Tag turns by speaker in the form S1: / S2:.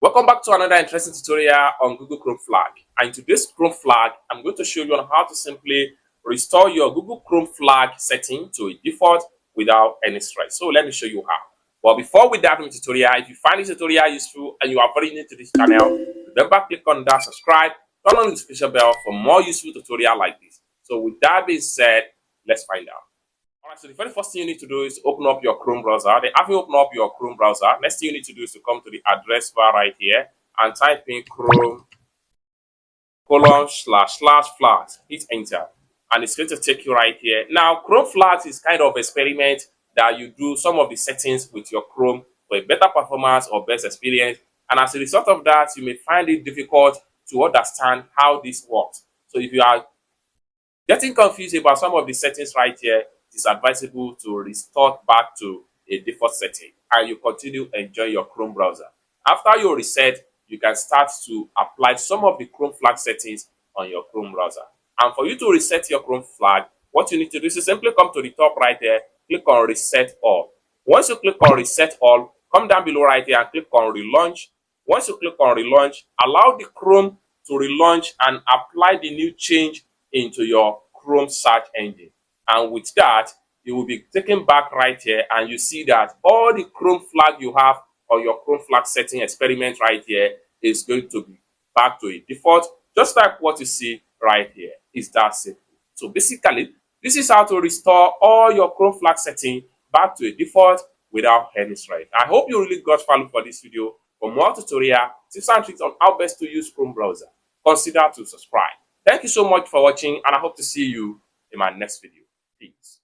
S1: Welcome back to another interesting tutorial on Google Chrome flag. And in today's Chrome flag, I'm going to show you on how to simply restore your Google Chrome flag setting to a default without any stress. So let me show you how. But before we dive into the tutorial, if you find this tutorial useful and you are very new to this channel, remember click on that subscribe, turn on the notification bell for more useful tutorial like this. So with that being said, let's find out. Alright, so the very first thing you need to do is open up your Chrome browser. Then after you open up your Chrome browser, next thing you need to do is to come to the address bar right here and type in Chrome://flags. Hit enter. And it's going to take you right here. Now, Chrome flags is kind of experiment that you do some of the settings with your Chrome for a better performance or best experience. And as a result of that, you may find it difficult to understand how this works. So if you are getting confused about some of the settings right here, it's advisable to restore back to a default setting and you continue enjoying your Chrome browser. After you reset, you can start to apply some of the Chrome flag settings on your Chrome browser. And for you to reset your Chrome flag, what you need to do is simply come to the top right there, click on Reset All. Once you click on Reset All, come down below right here and click on Relaunch. Once you click on Relaunch, allow the Chrome to relaunch and apply the new change into your Chrome search engine. And with that, you will be taken back right here and you see that all the Chrome flag you have or your Chrome flag setting experiment right here is going to be back to a default, just like what you see right here. Is that simple? So basically, this is how to restore all your Chrome flag setting back to a default without any stress. I hope you really got value for this video. For more tutorial, tips and tricks on how best to use Chrome browser, consider to subscribe. Thank you so much for watching and I hope to see you in my next video. Peace.